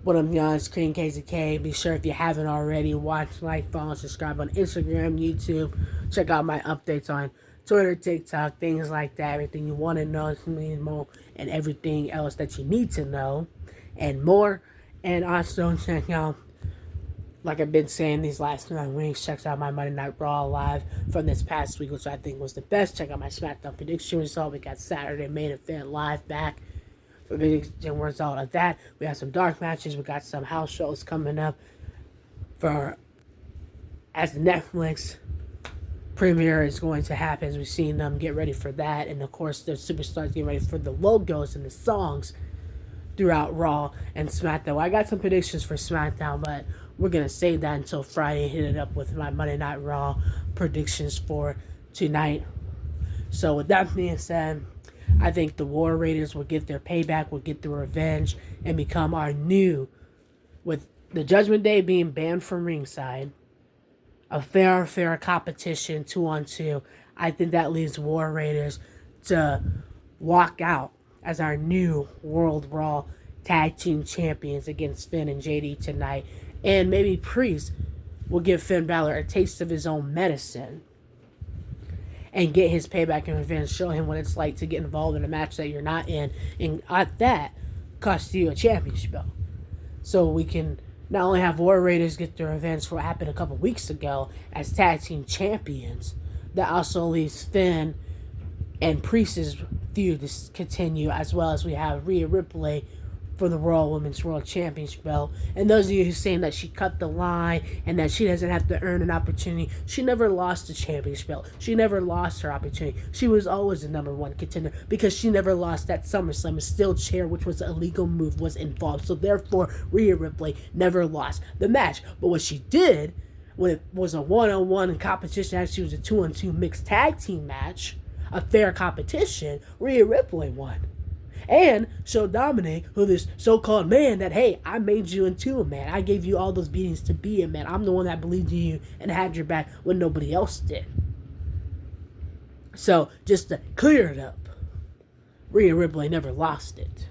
What I'm young, it's Cream KZK. Be sure if you haven't already, watch, like, follow, subscribe on Instagram, YouTube. Check out my updates on Twitter, TikTok, things like that. Everything you want to know, and everything else that you need to know, and more. And also check out, like I've been saying these last 9 weeks, check out my Monday Night Brawl live from this past week, which I think was the best. Check out my SmackDown prediction result. We got Saturday main event live back. For the result of that, we have some dark matches. We got some house shows coming up for as the Netflix premiere is going to happen. As we've seen them get ready for that, and of course the superstars getting ready for the logos and the songs throughout Raw and SmackDown. I got some predictions for SmackDown, but we're gonna save that until Friday. Hit it up with my Monday Night Raw predictions for tonight. So with that being said, I think the War Raiders will get their payback, will get their revenge, and become our new, with the Judgment Day being banned from ringside, a fair competition 2-on-2. I think that leaves War Raiders to walk out as our new World Raw Tag Team Champions against Finn and JD tonight. And maybe Priest will give Finn Balor a taste of his own medicine and get his payback and revenge, show him what it's like to get involved in a match that you're not in, and at that, cost you a championship belt. So we can not only have War Raiders get their revenge for what happened a couple weeks ago as tag team champions, that also leaves Finn and Priest's feud to continue, as well as we have Rhea Ripley for the Raw Women's World Championship belt. And those of you who are saying that she cut the line and that she doesn't have to earn an opportunity, she never lost the championship belt. She never lost her opportunity. She was always the number one contender because she never lost that SummerSlam. A steel chair, which was an illegal move, was involved. So therefore, Rhea Ripley never lost the match. But what she did, when it was a one-on-one competition, actually was a 2-on-2 mixed tag team match, a fair competition, Rhea Ripley won. And showed Dominic, who this so-called man, that, hey, I made you into a man. I gave you all those beatings to be a man. I'm the one that believed in you and had your back when nobody else did. So, just to clear it up, Rhea Ripley never lost it.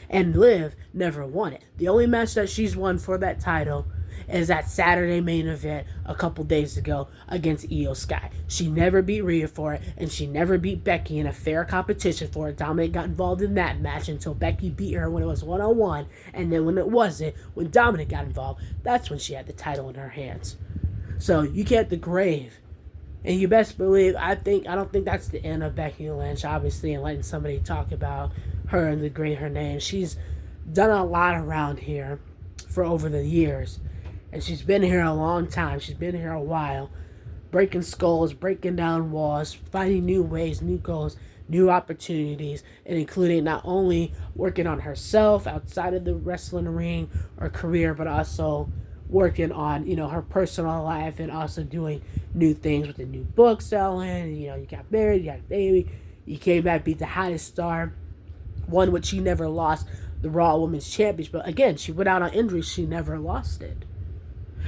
And Liv never won it. The only match that she's won for that title is that Saturday main event a couple days ago against Io Sky. She never beat Rhea for it, and she never beat Becky in a fair competition for it. Dominic got involved in that match until Becky beat her when it was one-on-one, and then when it wasn't, when Dominic got involved, that's when she had the title in her hands. So you can't degrade. And you best believe, I don't think that's the end of Becky Lynch, obviously, and letting somebody talk about her and degrade her name. She's done a lot around here for over the years. And she's been here a long time. She's been here a while. Breaking skulls, breaking down walls, finding new ways, new goals, new opportunities, and including not only working on herself outside of the wrestling ring or career, but also working on, her personal life and also doing new things with the new book selling. You got married, you got a baby, you came back, beat the hottest star, one which she never lost, the Raw Women's Championship. But again, she went out on injury, she never lost it.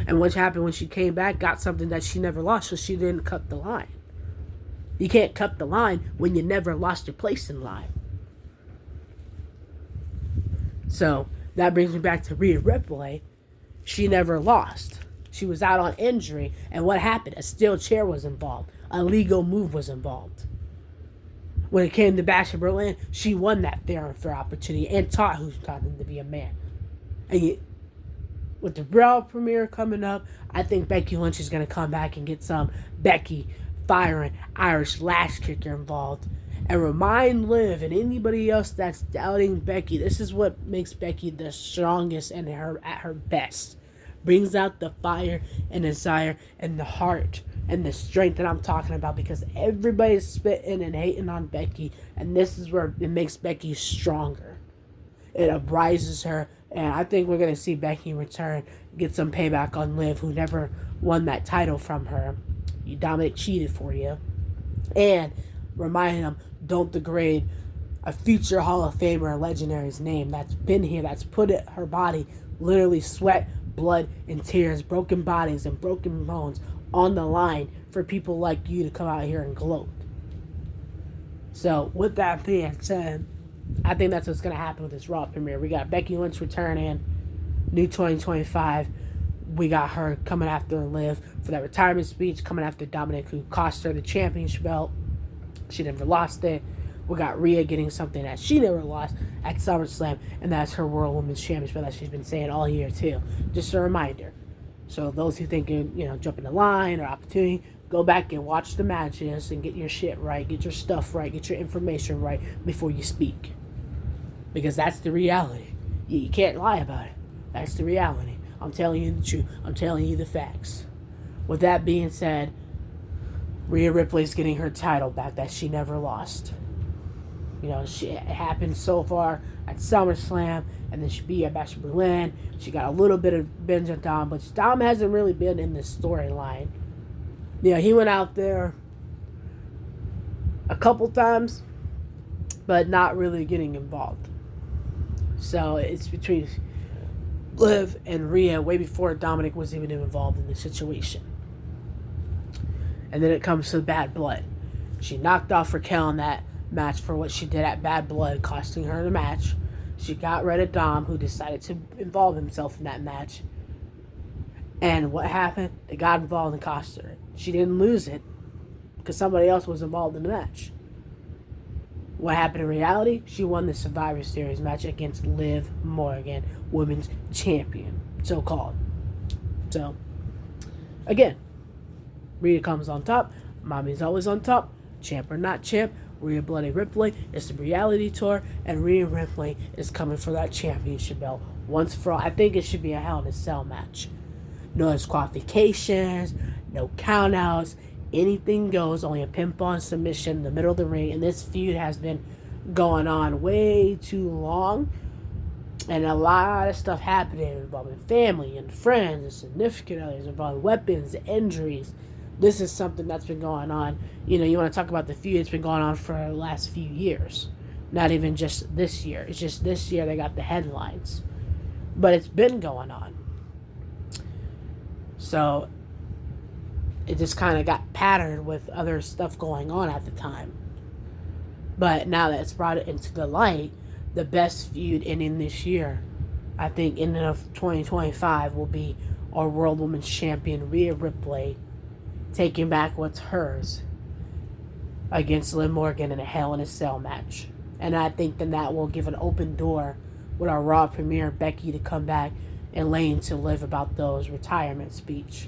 And what happened when she came back, got something that she never lost, so she didn't cut the line. You can't cut the line when you never lost your place in line. So, that brings me back to Rhea Ripley. She never lost. She was out on injury, and what happened? A steel chair was involved. A legal move was involved. When it came to Bash in Berlin, she won that fair opportunity and taught who taught him to be a man. And with the Brawl premiere coming up, I think Becky Lynch is going to come back and get some Becky firing Irish lash kicker involved. And remind Liv and anybody else that's doubting Becky, this is what makes Becky the strongest and at her best. Brings out the fire and desire and the heart and the strength that I'm talking about, because everybody's spitting and hating on Becky, and this is where it makes Becky stronger. It abrises her. And I think we're going to see Becky return, get some payback on Liv, who never won that title from her. Dominic cheated for you. And remind him, don't degrade a future Hall of Famer, legendary's name that's been here, that's put her body, literally sweat, blood, and tears, broken bodies, and broken bones on the line for people like you to come out here and gloat. So, with that being said, I think that's what's going to happen with this Raw premiere. We got Becky Lynch returning. New 2025, we got her coming after Liv for that retirement speech, coming after Dominic, who cost her the championship belt. She never lost it. We got Rhea getting something that she never lost at SummerSlam, and that's her World Women's Championship that she's been saying all year too. Just a reminder. So those who think jumping the line or opportunity, go back and watch the matches and get your shit right, get your stuff right, get your information right before you speak. Because that's the reality. You can't lie about it. That's the reality. I'm telling you the truth. I'm telling you the facts. With that being said, Rhea Ripley's getting her title back that she never lost. It happened so far at SummerSlam, and then she beat at Bash of Berlin. She got a little bit of binge on Dom, but Dom hasn't really been in this storyline. He went out there a couple times, but not really getting involved. So it's between Liv and Rhea way before Dominic was even involved in the situation. And then it comes to Bad Blood. She knocked off Raquel in that match for what she did at Bad Blood, costing her the match. She got rid of Dom, who decided to involve himself in that match. And what happened? They got involved and cost her. She didn't lose it because somebody else was involved in the match. What happened in reality? She won the Survivor Series match against Liv Morgan, Women's Champion, so-called. So, again, Rhea comes on top. Mommy's always on top. Champ or not champ, Rhea Bloody Ripley is the reality tour, and Rhea Ripley is coming for that championship belt once for all. I think it should be a Hell in a Cell match. No disqualifications, no countouts, anything goes, only a pinfall submission in the middle of the ring, and this feud has been going on way too long, and a lot of stuff happening involving family and friends and significant others, involving weapons, injuries. This is something that's been going on. You want to talk about the feud, it's been going on for the last few years. Not even just this year. It's just this year they got the headlines. But it's been going on. So it just kind of got patterned with other stuff going on at the time. But now that it's brought it into the light, the best feud ending this year, I think ending of 2025, will be our World Women's Champion Rhea Ripley taking back what's hers against Liv Morgan in a Hell in a Cell match. And I think then that will give an open door with our Raw premiere, Becky, to come back and lay into Liv about those retirement speech.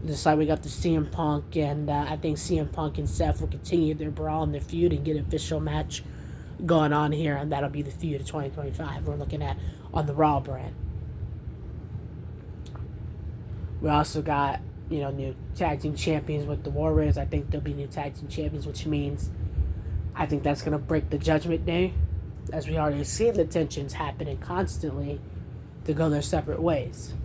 Just like we got the CM Punk, and I think CM Punk and Seth will continue their brawl and their feud and get an official match going on here, and that'll be the feud of 2025 we're looking at on the Raw brand. We also got, new tag team champions with the Warriors. I think there'll be new tag team champions, which means I think that's going to break the Judgment Day, as we already see the tensions happening constantly to go their separate ways.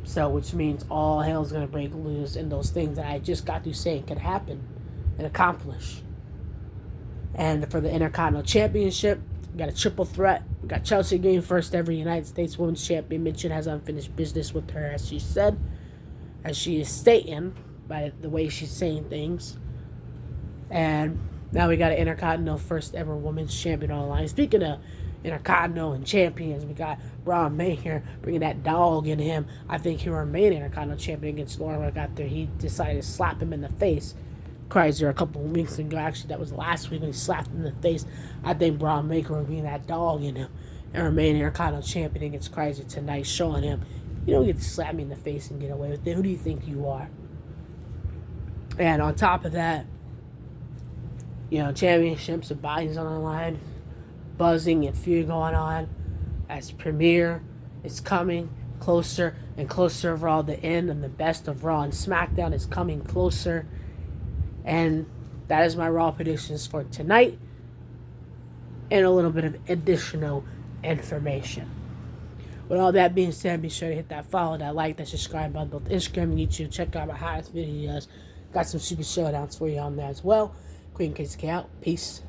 So, which means all hell's going to break loose, and those things that I just got through saying can happen and accomplish. And for the Intercontinental Championship, we got a triple threat. We got Chelsea getting first ever United States Women's Champion. Mitchell has unfinished business with her, as she said, as she is stating by the way she's saying things. And now we got an Intercontinental first ever Women's Champion on the line. Speaking of Intercontinental and champions, we got Braun here bringing that dog in him. I think he remained Intercontinental Champion against Lauren after he decided to slap him in the face. Krazy a couple of weeks ago, actually that was last week when he slapped him in the face. I think Braun Baker will bring that dog in him and remain Intercontinental Champion against Krazy tonight, showing him, you don't get to slap me in the face and get away with it. Who do you think you are? And on top of that, championships and bodies on the line, buzzing and feud going on as Premiere is coming closer and closer of Raw. The end and the best of Raw and SmackDown is coming closer. And that is my Raw predictions for tonight, and a little bit of additional information. With all that being said, be sure to hit that follow, that like, that subscribe button, both Instagram and YouTube. Check out my highest videos. Got some super showdowns for you on there as well. Queen Krazy out. Peace.